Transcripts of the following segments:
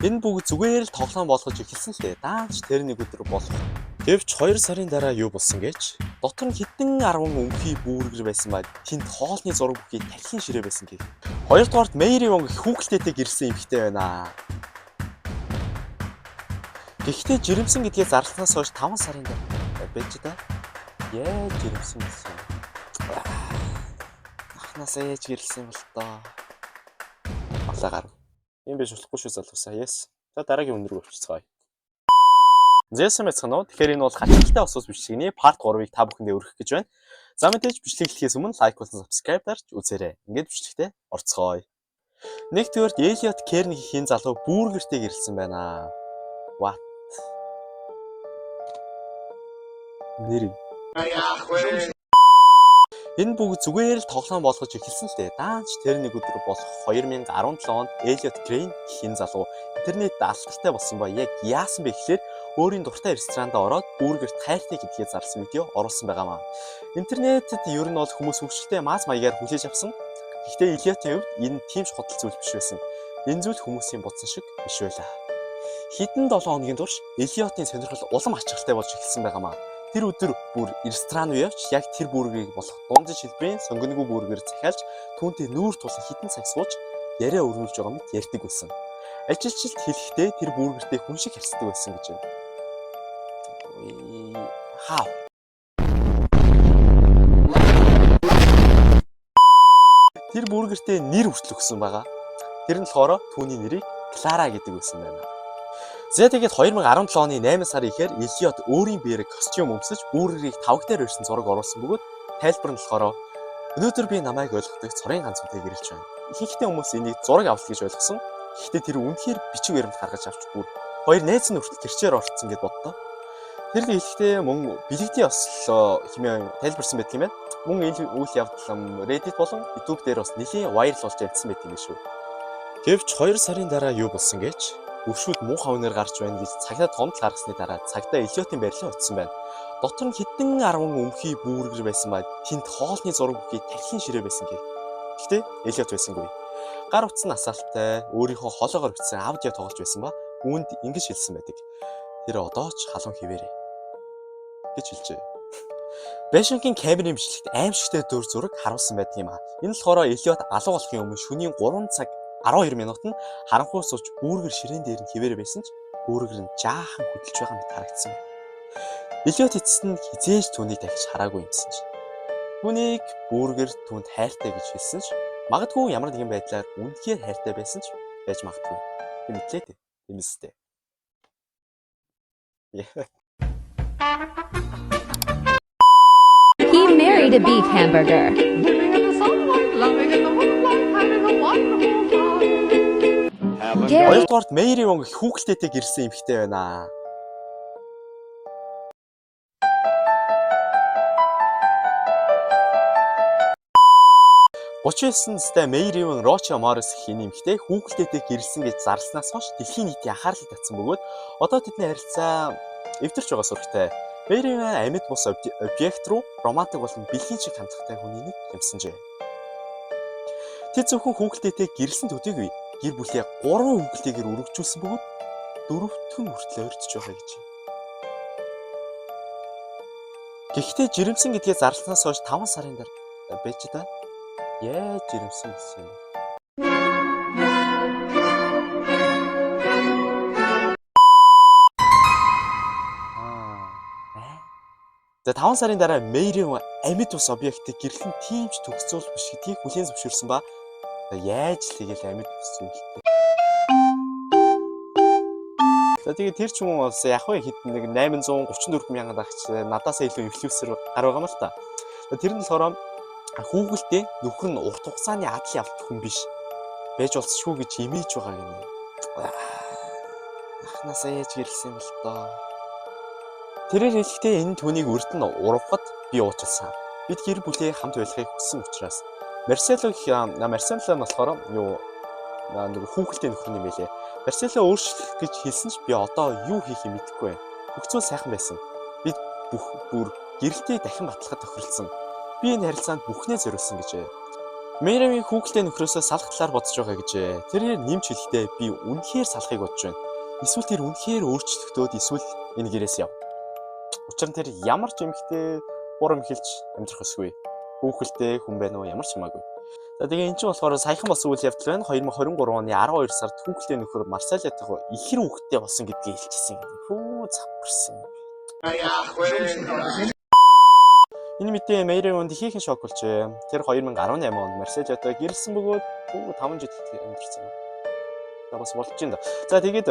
Энэ бүгд зүгээр л тоглоом болгож эхэлсэн л дээ. Даанч тэр нэг өдөр болох. Гэвч 2 сарын дараа юу болсон гэж? Дотор нь хэдэн 10 өмхий бүүргэр байсан ба тэнд хоолны зураг бүхий тархин ширээ байсан гэх. Хоёрдугаарт Мэйри Вонг хүүхэлтэйтэй гэрсэн эмэгтэй байна. Гэхдээ жирэмсэн гэдгээ зарлснаас хойш 5 сарын дараа байж та. Жирэмсэн гэсэн. Ахнаас ээж гэрэлсэн бол тоо. Авлагаар. Ийм биш болохгүй шүү залуусаа. Yes. За дараагийн өнөр рүү очицгаая. Зээсэн мэцгэнөө. Тэгэхээр энэ бол хачилттай осоос бичлэгний part 3-ыг та бүхэндээ өргөх гэж байна. За мэдээж бичлэг эхлэхээс өмнө лайк болон subscribe дарж үзээрэй. Ингээд бичлэгтээ орцгоё. Нэгдүгээр Элиот Кернигийн залуу бүүргэртэй гэрэлсэн байна. What? Нэр. Энэ бүгд зүгээр л тоглоом болгож эхэлсэн л дээ. Даанч тэр нэг өдөр болох 2017 онд Элиот Кернигийн залуу интернет алдартай болсон ба яг яасан бэ гэхээр өөрийн дуртай ресторанд ороод бүүргэрт хайртай гэдгээ зарласан видео оруулсан байгаамаа. Интернетэд ер нь бол хүмүүс хөвгчлээ мас маягаар хүлээж авсан. Гэхдээ Элиотийн хувьд энэ тийм ч худал зүйл биш байсан. Энэ зүйл хүмүүсийн бодсон шиг биш байлаа. Хэдэн 7 хоногийн турш Элиотийн сонирхол улам ачаалтай болж эхэлсэн байгаамаа. Тэр өдөр бүр ресторан руу явж яг тэр бүүргийг болох дундын шилбэрийн сонгоныгүй бүүргээр захиалж түүнтэй нүүр тулан хитэн цаг сууж яриа өргүүлж байгаа мэт ярьдаг байсан. Ажилчилт хэлэхдээ тэр бүүргэртэй хүн шиг харьцдаг байсан гэж байна. Хаа. Тэр бүүргэртэй нэр хүртэл өгсөн байгаа. Тэр нь болохоор түүний нэрийг Клара гэдэг байсан байна. За тэгээд 2017 оны 8 сарын ихээр Элиот өөрийн биеэр костюм өмсөж бүүргийг тавгтаар өрсөн зураг оруулсан бөгөөд тайлбар нь болохоор өнөөдөр би намайг ойлгодог цорын ганц үнтэй гэрэлж байна. Ихэнхдээ хүмүүс энийг зураг авалт гэж ойлгосон. Гэхдээ тэр үнэхээр бичиг баримт гаргаж авч бүр хоёр найз нь хүртэл гэрчээр орцсон гэд боддоо. Тэр л ихтэй мөн бэлэгдийн ослоо хэмээн тайлбарсан байдаг юм байна. Мөн энэ үйл явдал Reddit болон YouTube дээр бас нэлийн вайрал болж явсан байдаг юм шүү. Гэвч 2 сарын дараа юу болсон гэж? Өвшүүд муухай үнээр гарч байна гэж цагдаа томд гаргасны дараа цагдаа Элиотийн барилан очсон байна. Дотор нь хэдэн 10 өмхий бүүргэр байсан ба тэнд хоолны зураг бүхий тархин ширээ байсан гэх. Гэхдээ Элиот байсангүй. Гар утас нь асаалттай, өөрийнхөө хоолоогоор бичсэн аудио тоглож байсан ба үүнд ингэж хэлсэн байдаг. Тэр одоо ч халуун хിവэрээ гэж хэлжээ. Байшингийн камерын бичлэгт аимшигтай дөр зураг харуулсан байдаг юм а. Энэ болохоор Элиот алуу болохын өмнө шөнийн 3 цаг 12 минут нь харанхуй сууж бүүргэр ширээн дээр нь хിവэрэ байсан ч бүүргэр нь жаахан хөдөлж байгаа мэт харагдсан байна. Элиот эцэст нь хизээж түүнийг дахиж хараагүй юмсан ч. Түүнийг бүүргэр түүнд хайртай гэж хэлсэн ч магадгүй ямар нэгэн байдлаар үнэхээр хайртай байсан ч байж магадгүй. Тийм мэтлээ дээ. Тийм үстэй. He married a beef hamburger. Хоёрдугаарт Мэйри Вонг хүүхэлтэйтэй гэрсэн эмэгтэй байна. Гочээсэнстэй Мэйри Вонг Роча Морис хин эмэгтэй хүүхэлтэйтэй гэрсэн гэж зарлснаас хойш дэлхийн нийтийн анхаарлыг татсан бөгөөд одоо тэдний харилцаа эвдэрч байгаа сурагтай. Мэйри Вонг амьд бус объект руу романтик болон бэлгийн шиг хандлагатай хүний нэг юмсанжээ. Тэд зөвхөн хүүхэлтэйтэй гэрсэн төдийгүй гэр бүлээ 3 хүүхэлтэйгээр өргөжүүлсэн бөгөөд 4-т нь хүртэл ойртож байгаа гэж. Гэхдээ жирэмсэн гэдгээ зарлснаас хойш 5 сарын дараа байж та. Жирэмсэн гэсэн юм. За 5 сарын дараа Мэйри Вонг амьд ус объектыг гэрлэн тиймч төгсцөл биш гэдгийг хүлээн зөвшөөрсөн ба яаж л тэгэл амьд ус үлдээ. За тэгээд тэр ч юм уу бас яг хөө хэд нэг 834 мянган дагч надаас илүү инфлюенсер гар байгаа юм л та. Тэр нь болохоор хүүгэлдээ нөхөр нь урт хугацааны адал явалт хүн биш байж болцсохгүй гэж имэж байгаа гинэ. Ахнаас ээж гэрэлсэн бол тоо. Тэрээр хэлэхдээ энэ түүнийг өрд нь урвахад би уучлсан. Бид гэр бүлээ хамт байлгахыг хүссэн учраас Марсело нь болохоор нэг хүүхэлтэй нөхөр юм байлээ. Марсело өөрчлөх гэж хэлсэн ч би одоо юу хийхээ мэдэхгүй байна. Бүгцөө сайхан байсан. Бид бүр гэрэлтээ дахин батлахад тохиролцсон. Би энэ харилцаанд бүхнээ зориулсан гэж. Мэйрэмийн хүүхэлтэй нөхрөөсөө салах талаар бодож байгаа гэжээ. Тэрээр нэмж хэлэхдээ би үнэхээр салахыг бодож байна. Эсвэл тэр үнэхээр өөрчлөгдөөд эсвэл энэ гэрээс яв. Учир нь тэр ямар ч эмэгтэй бурам хэлж амьдрах ёсгүй. Хүүхэлтэй хүн байна уу ямар ч хамаагүй. За тэгээ эн чинь болохоор саяхан болсон үйл явдал байна. 2023 оны 12 сард хүүхэлтэй нөхөр Марселятайгаа ихэр хүүхэдтэй болсон гэдгийг хэлчихсэн гэдэг. Хүү завхарсан. Энэ мэдээ Мэйрийн өнд ихээхэн шок болжээ. Тэр 2018 онд Марселятай гэрэлсэн бөгөөд 5 жил амьдарсан. За бас болж байна. За тэгээд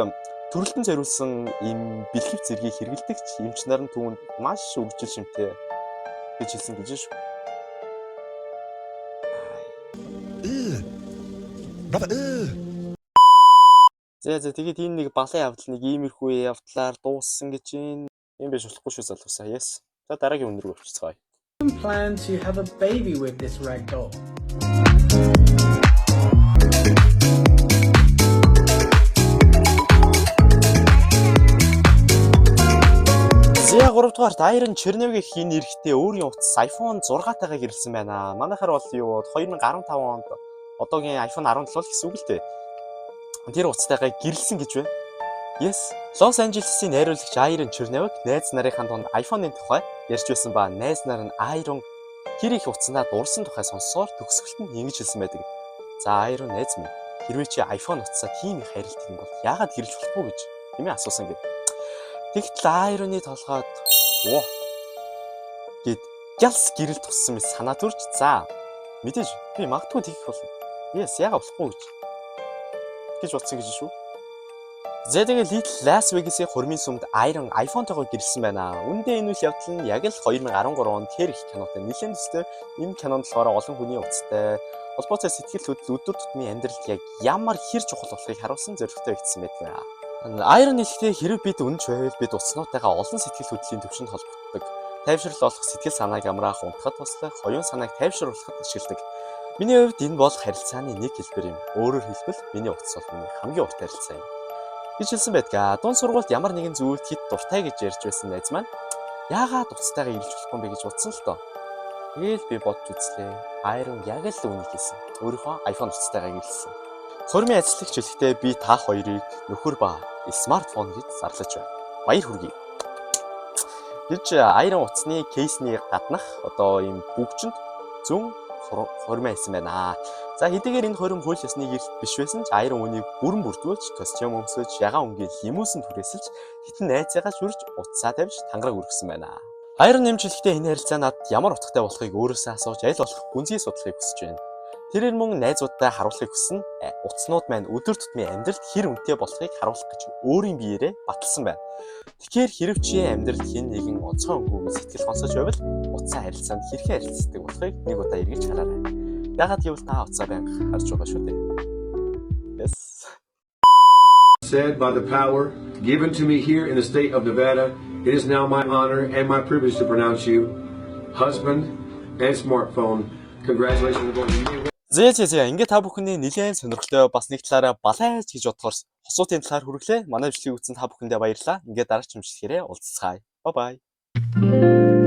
төрөлтөн зориулсан ийм бэлгэв зэргийг хэрэглэдэгч эмч нар нь түүнд маш өвгжил шимтэй гэж хэлсэн гэж шүү. За тэгээд энэ нэг балан явдал нэг иймэрхүү явдлаар дууссан гэж юм биш болохгүй шүү залуусаа. Yes. За дараагийн өнөр рүү очицгаая. Plan to have a baby with this ragdoll. Зэ 3 дугаарт Iron Chernev-ийн хин эрэхтэй өөрийн утас iPhone 6-тайгаа гэрэлсэн байна. Манайхаар бол юу 2015 онд одоогийн iPhone 17 л гэсэн үг л дээ. Тэр утастайгаа гэрэлсэн гэж байна. Yes. Los Angeles-ийн найруулагч Iron Chernev найз нарынхаа дунд iPhone-ын тухай ярьж байсан ба найз нар нь Iron хэр их утаснаа дурсан тухай сонссоор төгсгөлт нь ингэж хэлсэн байдаг. За Iron найз минь хэрвээ чи iPhone утасаа тийм их хайрладаг юм бол яагаад гэрэлж болохгүй гэж тийм ээ асуусан гэв. Тэгтэл Iron-ы толгойд гэд гялс гэрэл туссан мэт санаа төрж за мэдээж би магадгүй тэгэх болно. Yes яагаад болохгүй гэж бодсон гэж шүү. За тэгээд Little Las Vegas-ийн хурмын сүмд Iron iPhone-тойгоо гэрэлсэн байна. Үүндээ энэ үйл явдал нь яг л 2013 онд тэр их кинотой нэлээд төстэй. Энэ кинонд болохоор олон хүний утастай холбоотой сэтгэл хөдлөл өдөр тутмын амьдралд яг ямар хэр чухал болохыг харуулсан зорилготой игдсэн байдаг. Iron хэлэхдээ хэрэг бид үнэнч байвал бид утаснуудтайгаа олон сэтгэл хөдлөлийн төвшөнд холбогддог. Тайвшрал олох сэтгэл санааг амраах, унтахад туслах, оюун санааг тайвшруулахад ашигладаг. Миний хувьд энэ бол харилцааны нэг хэлбэр юм. Өөрөөр хэлбэл миний утас бол миний хамгийн урт харилцаа юм гэж хэлсэн байдаг. Дунд сургуульд ямар нэгэн зүйлд хит дуртай гэж ярьж байсан найз маань яагаад утастайгаа ирж болохгүй юм бэ гэж бодсон л доо. Тэгээл би бодж үзлээ. Iron яг л үнийг хэлсэн. Өөрийнхөө iPhone утастайгаа гэрэлсэн. Хормын ажиллагч хэлэхдээ би та хоёрыг нөхөр ба смартфон гэж зарлаж байна. Баяр хүргэе. Гэж Iron утасны кейсний гаднах одоо ийм бүгжинд зүүн хормын хэлсэн байна. За хэдийгээр энэ хорим хууль ёсны гэрэлт биш байсан ч Iron үнийг бүрэн бүрдүүлж костюм өмсөж ягаан өнгийн лимузин түрээсэлж хитэн найзаагаа шүрж утсаа тавьж тангараг өргөсөн байна. Iron нэмжлэхдээ энэ харилцаа над ямар утгатай болохыг өөрөөсөө асууж аль болох гүнзгий судлахыг хүсэж байна. Тэрээр мөн найзуудтай харуулахыг хүснэ. Утаснууд маань өдөр тутмын амьдралд хэр үнэтэй болохыг харуулах гэж өөрийн биеэрээ баталсан байна. Тэгэхээр хэрэв чи амьдралд хэн нэгэн онцгой өнгөгийн сэтгэл гонсож байвал утасаа харилцаанд хэрхэн харилцдаг болохыг нэг удаа эргэж хараарай. Ягаад гэвэл та утасаа байнга харж байгаа шүү дээ. Yes. Said by the power given to me here in the state of Nevada, it is now my honor and my privilege to pronounce you husband and smartphone. Congratulations to both of you. Зээ ингээд та бүхний нэлээд сонирхолтой бас нэг талаараа балайж гэж бодохоор хосуутын талаар хүргэлээ. Манай бичлэгийг үзсэн та бүхэндээ баярлалаа. Ингээд дараач имжлэхээрээ уулзцгаая. Bye bye.